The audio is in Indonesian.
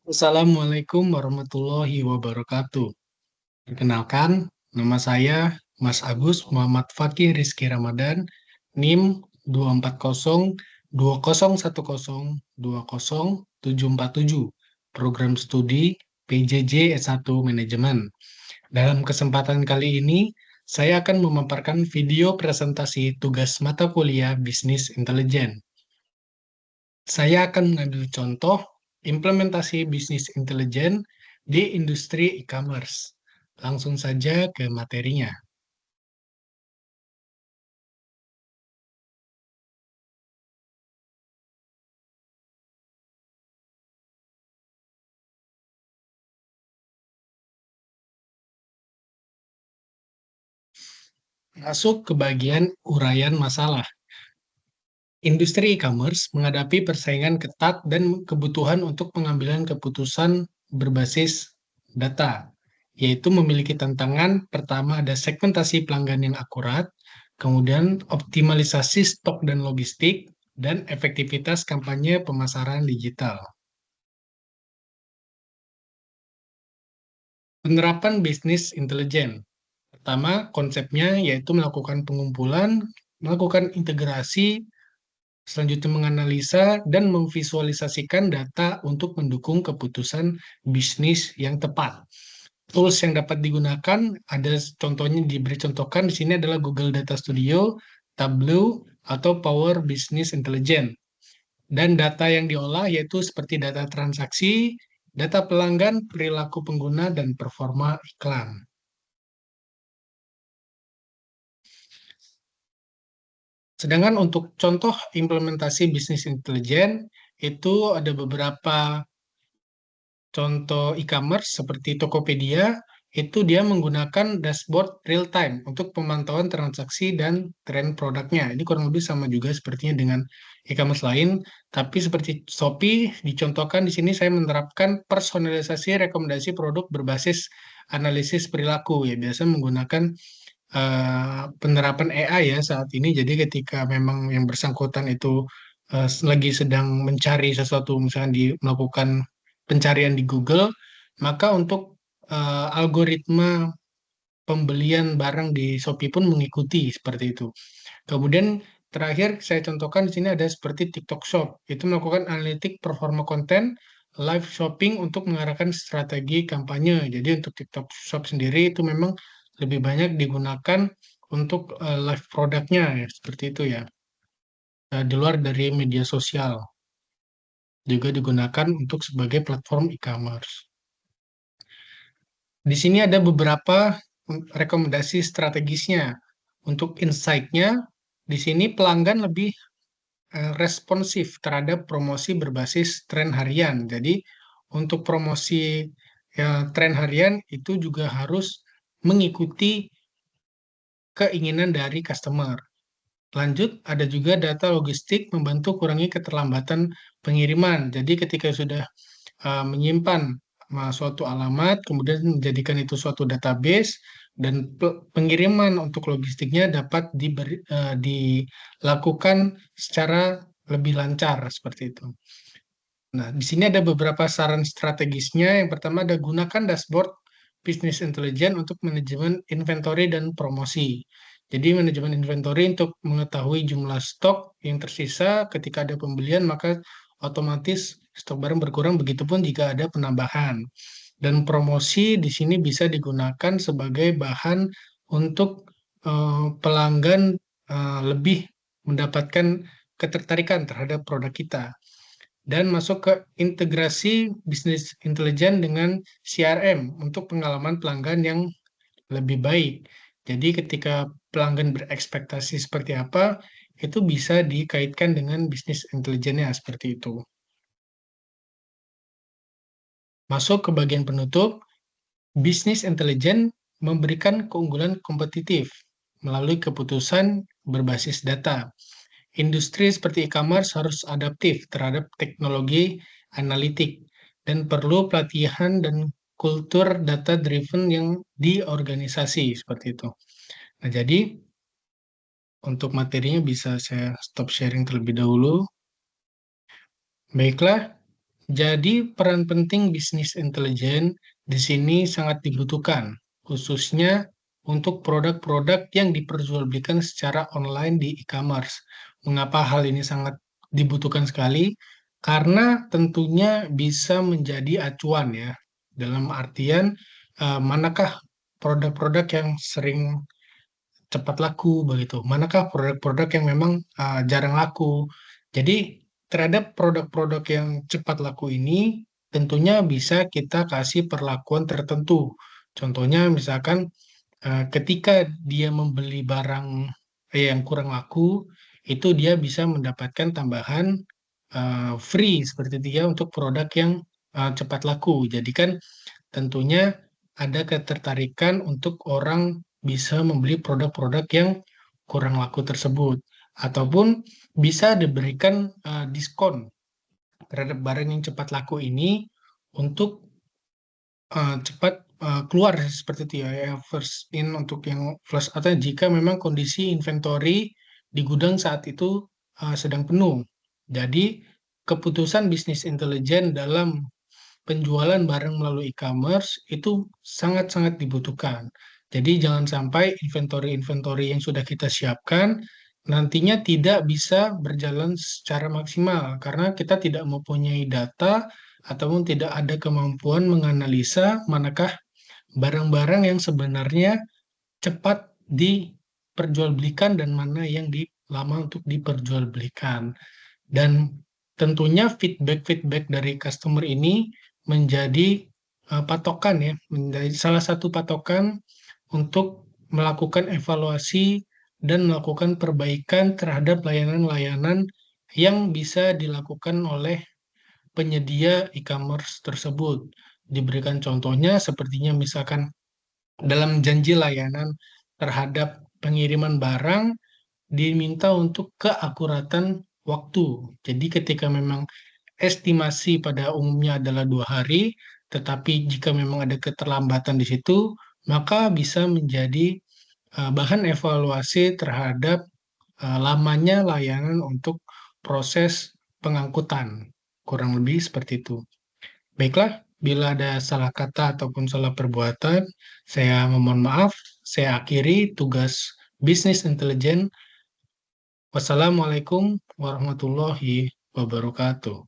Assalamualaikum warahmatullahi wabarakatuh. Perkenalkan, nama saya Mas Agus Muhammad Fakih Rizky Ramadan, NIM 24020102077, Program Studi PJJ S1 Manajemen. Dalam kesempatan kali ini, saya akan memaparkan video presentasi tugas mata kuliah Bisnis Intelijen. Saya akan mengambil contoh implementasi bisnis intelijen di industri e-commerce. Langsung saja ke materinya. Masuk ke bagian uraian masalah. Industri e-commerce menghadapi persaingan ketat dan kebutuhan untuk pengambilan keputusan berbasis data, yaitu memiliki tantangan pertama ada segmentasi pelanggan yang akurat, kemudian optimalisasi stok dan logistik, dan efektivitas kampanye pemasaran digital. Penerapan bisnis intelijen. Pertama, konsepnya yaitu melakukan pengumpulan, melakukan integrasi, selanjutnya menganalisa dan memvisualisasikan data untuk mendukung keputusan bisnis yang tepat. Tools yang dapat digunakan ada contohnya diberi contohkan di sini adalah Google Data Studio, Tableau, atau Power Business Intelligence. Dan data yang diolah yaitu seperti data transaksi, data pelanggan, perilaku pengguna, dan performa iklan. Sedangkan untuk contoh implementasi bisnis intelijen, itu ada beberapa contoh e-commerce seperti Tokopedia, itu dia menggunakan dashboard real time untuk pemantauan transaksi dan tren produknya. Ini kurang lebih sama juga sepertinya dengan e-commerce lain, tapi seperti Shopee dicontohkan di sini saya menerapkan personalisasi rekomendasi produk berbasis analisis perilaku ya biasa menggunakan penerapan AI ya saat ini. Jadi ketika memang yang bersangkutan itu lagi sedang mencari sesuatu, misalnya melakukan pencarian di Google, maka untuk algoritma pembelian barang di Shopee pun mengikuti seperti itu. Kemudian terakhir saya contohkan di sini ada seperti TikTok Shop, itu melakukan analitik performa konten live shopping untuk mengarahkan strategi kampanye. Jadi untuk TikTok Shop sendiri itu memang lebih banyak digunakan untuk live produknya ya seperti itu ya. Di luar dari media sosial juga digunakan untuk sebagai platform e-commerce. Di sini ada beberapa rekomendasi strategisnya. Untuk insight-nya, di sini pelanggan lebih responsif terhadap promosi berbasis tren harian. Jadi untuk promosi ya, tren harian itu juga harus mengikuti keinginan dari customer. Lanjut, ada juga data logistik membantu kurangi keterlambatan pengiriman. Jadi ketika sudah menyimpan suatu alamat, kemudian menjadikan itu suatu database, dan pengiriman untuk logistiknya dapat dilakukan secara lebih lancar seperti itu. Nah, di sini ada beberapa saran strategisnya. Yang pertama ada gunakan dashboard Business Intelligence untuk manajemen inventory dan promosi. Jadi manajemen inventory untuk mengetahui jumlah stok yang tersisa ketika ada pembelian, maka otomatis stok barang berkurang, begitupun jika ada penambahan. Dan promosi di sini bisa digunakan sebagai bahan untuk pelanggan lebih mendapatkan ketertarikan terhadap produk kita dan masuk ke integrasi bisnis intelijen dengan CRM untuk pengalaman pelanggan yang lebih baik. Jadi ketika pelanggan berekspektasi seperti apa, itu bisa dikaitkan dengan bisnis intelijennya seperti itu. Masuk ke bagian penutup, bisnis intelijen memberikan keunggulan kompetitif melalui keputusan berbasis data. Industri seperti e-commerce harus adaptif terhadap teknologi analitik dan perlu pelatihan dan kultur data driven yang di organisasi seperti itu. Nah, jadi untuk materinya bisa saya stop sharing terlebih dahulu. Baiklah, Jadi peran penting bisnis intelijen di sini sangat dibutuhkan, khususnya untuk produk-produk yang diperjualbelikan secara online di e-commerce. Mengapa hal ini sangat dibutuhkan sekali? Karena tentunya bisa menjadi acuan ya, dalam artian manakah produk-produk yang sering cepat laku begitu. Manakah produk-produk yang memang jarang laku. Jadi terhadap produk-produk yang cepat laku ini tentunya bisa kita kasih perlakuan tertentu. Contohnya misalkan ketika dia membeli barang yang kurang laku, itu dia bisa mendapatkan tambahan free seperti itu ya untuk produk yang cepat laku. Jadi kan tentunya ada ketertarikan untuk orang bisa membeli produk-produk yang kurang laku tersebut, ataupun bisa diberikan diskon terhadap barang yang cepat laku ini untuk cepat keluar seperti itu ya, ya, first in untuk yang flash atau jika memang kondisi inventory di gudang saat itu sedang penuh. Jadi keputusan bisnis intelijen dalam penjualan barang melalui e-commerce itu sangat-sangat dibutuhkan. Jadi jangan sampai inventory-inventory yang sudah kita siapkan nantinya tidak bisa berjalan secara maksimal karena kita tidak mempunyai data ataupun tidak ada kemampuan menganalisa manakah barang-barang yang sebenarnya cepat diperjualbelikan dan mana yang lama untuk diperjualbelikan. Dan tentunya feedback-feedback dari customer ini menjadi patokan ya, menjadi salah satu patokan untuk melakukan evaluasi dan melakukan perbaikan terhadap layanan-layanan yang bisa dilakukan oleh penyedia e-commerce tersebut. Diberikan contohnya sepertinya misalkan dalam janji layanan terhadap pengiriman barang diminta untuk keakuratan waktu. Jadi ketika memang estimasi pada umumnya adalah 2 hari, tetapi jika memang ada keterlambatan di situ, maka bisa menjadi bahan evaluasi terhadap lamanya layanan untuk proses pengangkutan. Kurang lebih seperti itu. Baiklah, bila ada salah kata ataupun salah perbuatan, saya memohon maaf. Saya akhiri tugas bisnis intelijen. Wassalamualaikum warahmatullahi wabarakatuh.